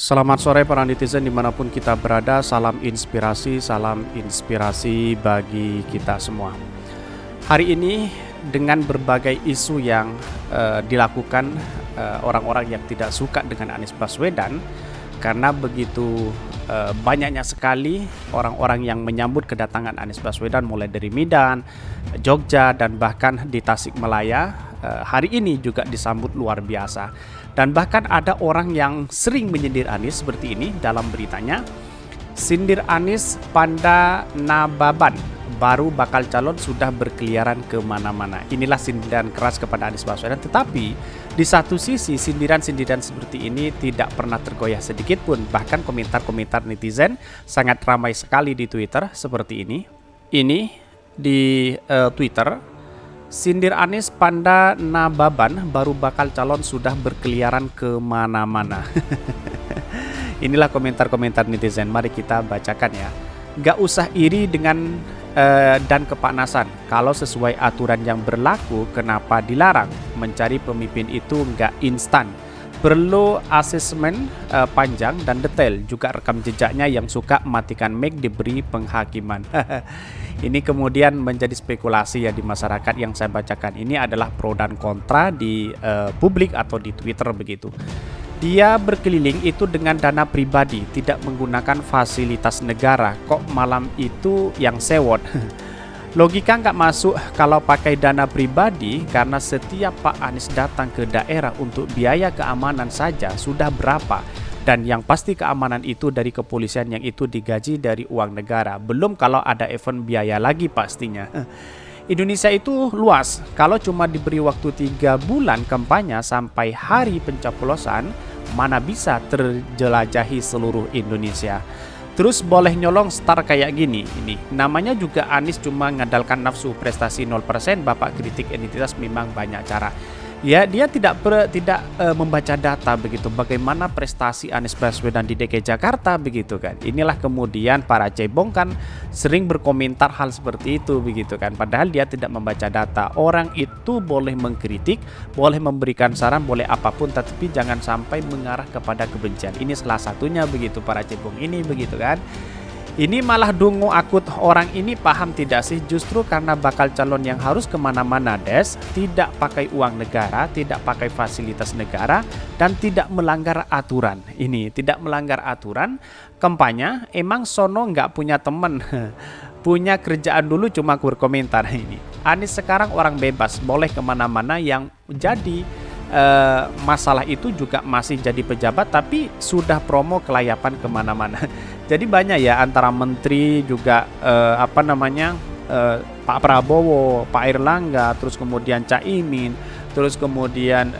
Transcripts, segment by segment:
Selamat sore para netizen dimanapun kita berada, salam inspirasi bagi kita semua. Hari ini dengan berbagai isu yang dilakukan orang-orang yang tidak suka dengan Anies Baswedan, karena begitu banyaknya sekali orang-orang yang menyambut kedatangan Anies Baswedan mulai dari Medan, Jogja, dan bahkan di Tasikmalaya. Hari ini juga disambut luar biasa. Dan bahkan ada orang yang sering menyindir Anies seperti ini dalam beritanya. Sindir Anies Panda Nababan, baru bakal calon sudah berkeliaran kemana-mana. Inilah sindiran keras kepada Anies Baswedan. Tetapi di satu sisi sindiran-sindiran seperti ini tidak pernah tergoyah sedikit pun. Bahkan komentar-komentar netizen sangat ramai sekali di Twitter seperti ini. Ini di Twitter. Sindir Anies Panda Nababan, baru bakal calon sudah berkeliaran kemana-mana. Inilah komentar-komentar netizen, mari kita bacakan ya. Gak usah iri dengan dan kepanasan. Kalau sesuai aturan yang berlaku, kenapa dilarang? Mencari pemimpin itu gak instan. Perlu asesmen panjang dan detail. Juga rekam jejaknya yang suka matikan mic diberi penghakiman. Ini kemudian menjadi spekulasi ya di masyarakat yang saya bacakan. Ini adalah pro dan kontra di publik atau di Twitter begitu. Dia berkeliling itu dengan dana pribadi, tidak menggunakan fasilitas negara. Kok malam itu yang sewot? Logika nggak masuk kalau pakai dana pribadi, karena setiap Pak Anies datang ke daerah untuk biaya keamanan saja sudah berapa. Dan yang pasti keamanan itu dari kepolisian yang itu digaji dari uang negara. Belum kalau ada event biaya lagi pastinya. Indonesia itu luas. Kalau cuma diberi waktu 3 bulan kampanye sampai hari pencoblosan, mana bisa terjelajahi seluruh Indonesia. Terus boleh nyolong star kayak gini. Ini namanya juga Anies cuma ngandalkan nafsu, prestasi 0%. Bapak kritik identitas memang banyak cara. Ya, dia tidak membaca data begitu. Bagaimana prestasi Anies Baswedan di DKI Jakarta begitu kan. Inilah kemudian para cebong kan sering berkomentar hal seperti itu begitu kan. Padahal dia tidak membaca data. Orang itu boleh mengkritik, boleh memberikan saran, boleh apapun, tetapi jangan sampai mengarah kepada kebencian. Ini salah satunya begitu para cebong ini begitu kan. Ini malah dungu akut. Orang ini paham tidak sih, justru karena bakal calon yang harus kemana-mana tidak pakai uang negara, tidak pakai fasilitas negara, dan tidak melanggar aturan. Ini tidak melanggar aturan. Kampanye emang sono nggak punya temen. Punya kerjaan dulu cuma berkomentar. Ini Anies sekarang orang bebas, boleh kemana-mana. Yang jadi masalah itu juga masih jadi pejabat tapi sudah promo kelayapan kemana-mana. Jadi banyak ya antara menteri juga Pak Prabowo, Pak Airlangga, terus kemudian Caimin, terus kemudian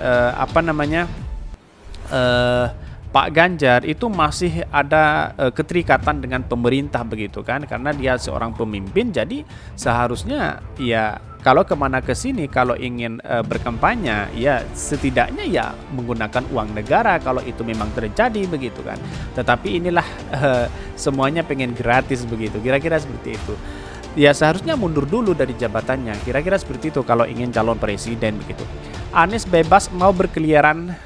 Pak Ganjar itu masih ada keterikatan dengan pemerintah begitu kan, karena dia seorang pemimpin. Jadi seharusnya ya kalau kemana ke sini, kalau ingin berkampanye ya setidaknya ya menggunakan uang negara kalau itu memang terjadi begitu kan. Tetapi inilah semuanya pengen gratis begitu, kira-kira seperti itu. Ya seharusnya mundur dulu dari jabatannya, kira-kira seperti itu kalau ingin calon presiden begitu. Anies bebas mau berkeliaran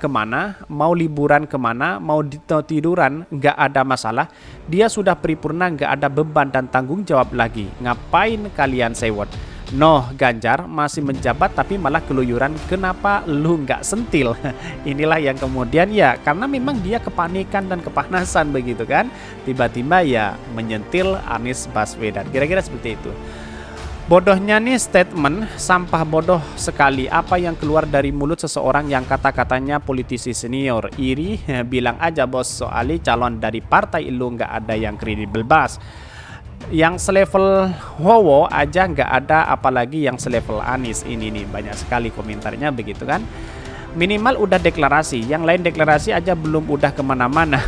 kemana, mau liburan kemana, mau tiduran, nggak ada masalah. Dia sudah paripurna, nggak ada beban dan tanggung jawab lagi. Ngapain kalian sewot? Noh, Ganjar masih menjabat tapi malah keluyuran. Kenapa lu nggak sentil? Inilah yang kemudian ya karena memang dia kepanikan dan kepanasan begitu kan. Tiba-tiba ya menyentil Anies Baswedan. Kira-kira seperti itu. Bodohnya nih statement, sampah bodoh sekali apa yang keluar dari mulut seseorang yang kata-katanya politisi senior. Iri, bilang aja bos, soalnya calon dari partai lu nggak ada yang kredibel bas. Yang selevel Wowo aja nggak ada, apalagi yang selevel Anies. Ini nih banyak sekali komentarnya begitu kan. Minimal udah deklarasi, yang lain deklarasi aja belum udah kemana-mana.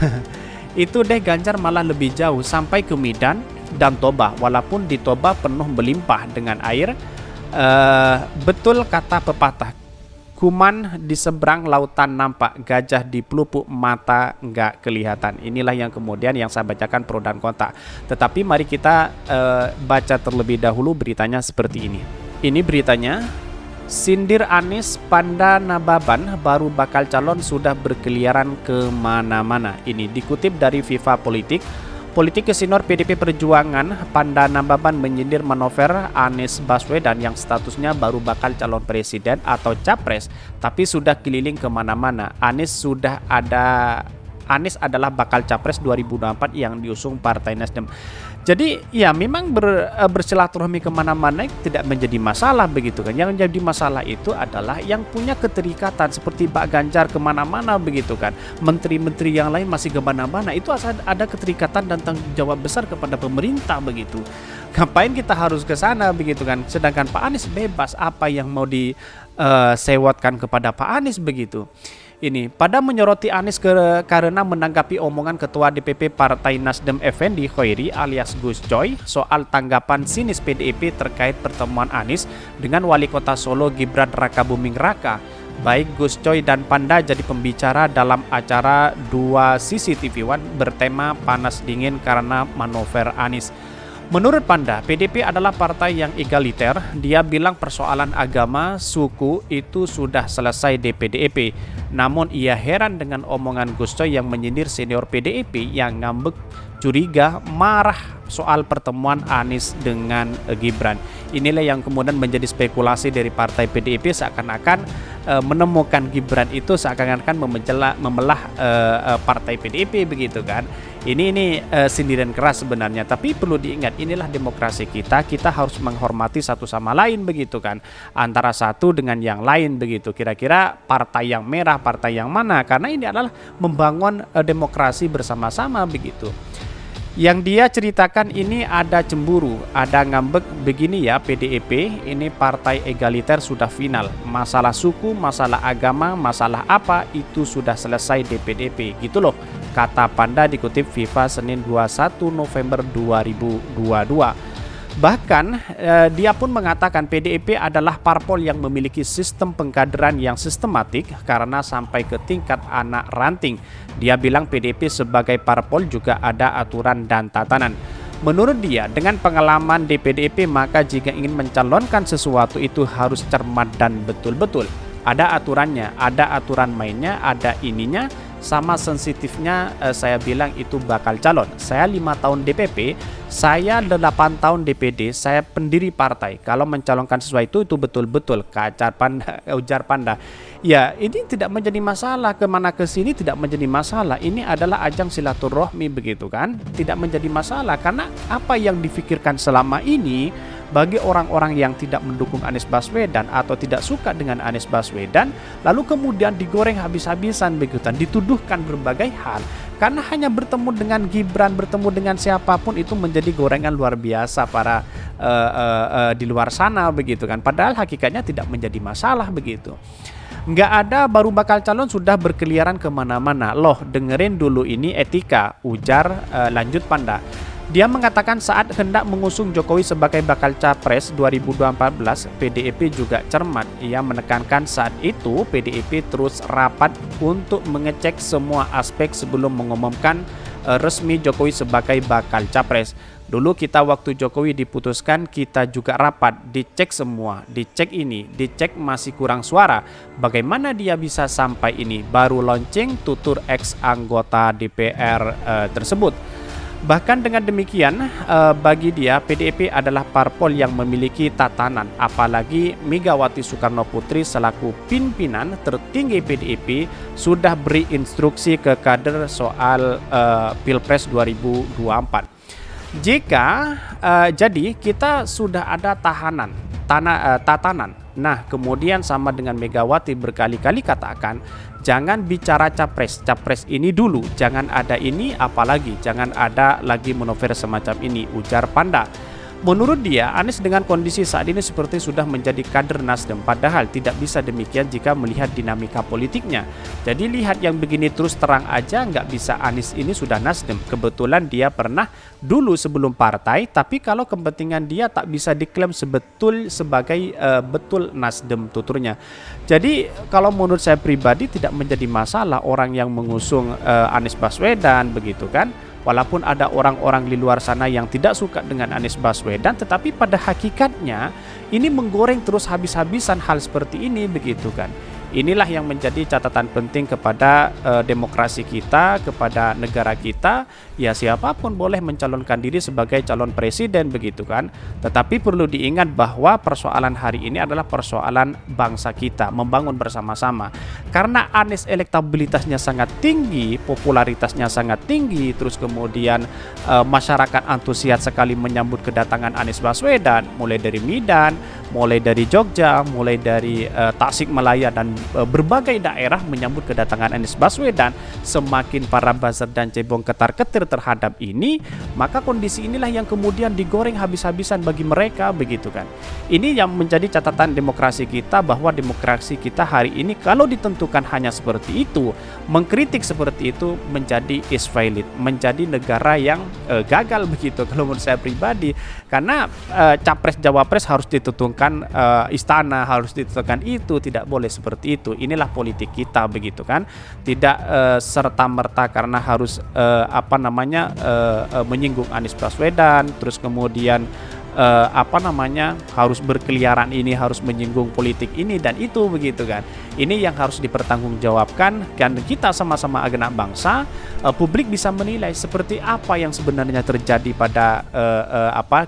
Itu deh Ganjar malah lebih jauh sampai ke Medan dan Toba, walaupun di Toba penuh melimpah dengan air. Betul kata pepatah, kuman di seberang lautan nampak, gajah di pelupuk mata nggak kelihatan. Inilah yang kemudian yang saya bacakan pro dan kontra. Tetapi mari kita baca terlebih dahulu beritanya seperti ini. Ini beritanya. Sindir Anies, Panda Nababan baru bakal calon sudah berkeliaran kemana-mana. Ini dikutip dari Viva Politik. Politikus senior PDP Perjuangan, Panda Nababan menyindir manuver Anies Baswedan yang statusnya baru bakal calon presiden atau capres, tapi sudah keliling kemana-mana. Anies adalah bakal capres 2024 yang diusung Partai Nasdem. Jadi ya memang bersilaturahmi kemana-mana tidak menjadi masalah begitu kan. Yang menjadi masalah itu adalah yang punya keterikatan seperti Pak Ganjar kemana-mana begitu kan. Menteri-menteri yang lain masih kemana-mana, itu ada keterikatan dan tanggung jawab besar kepada pemerintah begitu. Ngapain kita harus ke sana begitu kan. Sedangkan Pak Anies bebas apa yang mau disewotkan kepada Pak Anies begitu. Ini pada menyoroti Anies karena menanggapi omongan Ketua DPP Partai Nasdem Effendi Khoiri alias Gus Coy soal tanggapan sinis PDIP terkait pertemuan Anies dengan Wali Kota Solo Gibran Rakabuming Raka. Baik Gus Coy dan Panda jadi pembicara dalam acara 2 CCTV One bertema panas dingin karena manuver Anies. Menurut Panda, PDIP adalah partai yang egaliter. Dia bilang persoalan agama, suku itu sudah selesai di PDIP. Namun ia heran dengan omongan Gus Coy yang menyindir senior PDIP yang ngambek, curiga, marah soal pertemuan Anies dengan Gibran. Inilah yang kemudian menjadi spekulasi dari partai PDIP seakan-akan menemukan Gibran itu seakan-akan memelah partai PDIP begitu kan. Ini sindiran keras sebenarnya, tapi perlu diingat inilah demokrasi kita harus menghormati satu sama lain begitu kan, antara satu dengan yang lain begitu. Kira-kira partai yang merah, partai yang mana, karena ini adalah membangun demokrasi bersama-sama begitu. Yang dia ceritakan ini ada cemburu, ada ngambek begini ya PDIP, ini partai egaliter sudah final. Masalah suku, masalah agama, masalah apa itu sudah selesai di PDIP gitu loh. Kata Panda dikutip Viva Senin 21 November 2022. Bahkan dia pun mengatakan PDIP adalah parpol yang memiliki sistem pengkaderan yang sistematik karena sampai ke tingkat anak ranting. Dia bilang PDIP sebagai parpol juga ada aturan dan tatanan. Menurut dia, dengan pengalaman di PDIP maka jika ingin mencalonkan sesuatu itu harus cermat dan betul-betul. Ada aturannya, ada aturan mainnya, ada ininya. Sama sensitifnya saya bilang itu bakal calon. Saya 5 tahun DPP, saya 8 tahun DPD, saya pendiri partai. Kalau mencalonkan sesuatu itu betul-betul ujar Panda. Ya ini tidak menjadi masalah, kemana ke sini tidak menjadi masalah. Ini adalah ajang silaturahmi begitu kan. Tidak menjadi masalah karena apa yang difikirkan selama ini bagi orang-orang yang tidak mendukung Anies Baswedan atau tidak suka dengan Anies Baswedan, lalu kemudian digoreng habis-habisan begitu, dituduhkan berbagai hal karena hanya bertemu dengan Gibran, bertemu dengan siapapun itu menjadi gorengan luar biasa para di luar sana begitu kan. Padahal hakikatnya tidak menjadi masalah begitu. Nggak ada baru bakal calon sudah berkeliaran kemana-mana. Loh dengerin dulu ini etika, ujar lanjut Panda. Dia mengatakan saat hendak mengusung Jokowi sebagai bakal capres 2014, PDIP juga cermat. Ia menekankan saat itu PDIP terus rapat untuk mengecek semua aspek sebelum mengumumkan resmi Jokowi sebagai bakal capres. Dulu kita waktu Jokowi diputuskan kita juga rapat, dicek semua, dicek ini, dicek masih kurang suara. Bagaimana dia bisa sampai ini? Baru launching tutur ex anggota DPR tersebut. Bahkan dengan demikian, bagi dia PDIP adalah parpol yang memiliki tatanan, apalagi Megawati Soekarno Putri selaku pimpinan tertinggi PDIP sudah beri instruksi ke kader soal Pilpres 2024. Jadi kita sudah ada tatanan. Nah, kemudian sama dengan Megawati berkali-kali katakan, jangan bicara capres ini dulu, jangan ada ini apalagi, jangan ada lagi manuver semacam ini, ujar Panda. Menurut dia, Anies dengan kondisi saat ini seperti sudah menjadi kader Nasdem, padahal tidak bisa demikian jika melihat dinamika politiknya. Jadi lihat yang begini terus terang aja nggak bisa Anies ini sudah Nasdem. Kebetulan dia pernah dulu sebelum partai, tapi kalau kepentingan dia tak bisa diklaim sebagai betul Nasdem tuturnya. Jadi kalau menurut saya pribadi tidak menjadi masalah orang yang mengusung Anies Baswedan begitu kan. walaupun ada orang-orang di luar sana yang tidak suka dengan Anies Baswedan, tetapi pada hakikatnya ini menggoreng terus habis-habisan hal seperti ini begitu kan. Inilah yang menjadi catatan penting kepada demokrasi kita, kepada negara kita. Ya siapapun boleh mencalonkan diri sebagai calon presiden begitu kan. Tetapi perlu diingat bahwa persoalan hari ini adalah persoalan bangsa kita, membangun bersama-sama. Karena Anies elektabilitasnya sangat tinggi, popularitasnya sangat tinggi, terus kemudian masyarakat antusias sekali menyambut kedatangan Anies Baswedan, mulai dari Medan, mulai dari Jogja, mulai dari Tasikmalaya dan berbagai daerah menyambut kedatangan Anies Baswedan. Semakin para buzzer dan cebong ketar-ketir terhadap ini, maka kondisi inilah yang kemudian digoreng habis-habisan bagi mereka begitu kan. Ini yang menjadi catatan demokrasi kita, bahwa demokrasi kita hari ini kalau ditentukan hanya seperti itu, mengkritik seperti itu menjadi is valid, menjadi negara yang gagal begitu kalau menurut saya pribadi. Karena capres jawapres harus ditentukan istana, harus ditentukan itu, tidak boleh seperti itu. Inilah politik kita begitu kan. Tidak serta-merta karena harus menyinggung Anies Baswedan, terus kemudian harus berkeliaran ini, harus menyinggung politik ini dan itu begitu kan. Ini yang harus dipertanggungjawabkan, dan kita sama-sama agensi bangsa, publik bisa menilai seperti apa yang sebenarnya terjadi pada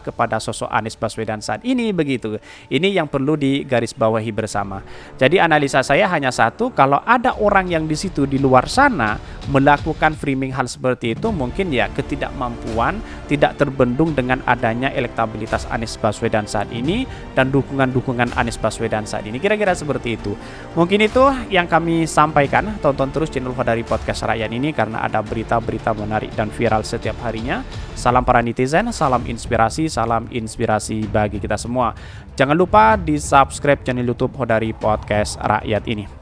kepada sosok Anies Baswedan saat ini begitu. Ini yang perlu digarisbawahi bersama. Jadi analisa saya hanya satu, kalau ada orang yang di situ di luar sana melakukan framing hal seperti itu, mungkin ya ketidakmampuan, tidak terbendung dengan adanya elektabilitas Anies Baswedan saat ini dan dukungan Anies Baswedan saat ini. Kira-kira seperti itu. Mungkin itu yang kami sampaikan. Tonton terus channel Hodari Podcast Rakyat ini karena ada berita-berita menarik dan viral setiap harinya. Salam para netizen, salam inspirasi bagi kita semua. Jangan lupa di subscribe channel YouTube Hodari Podcast Rakyat ini.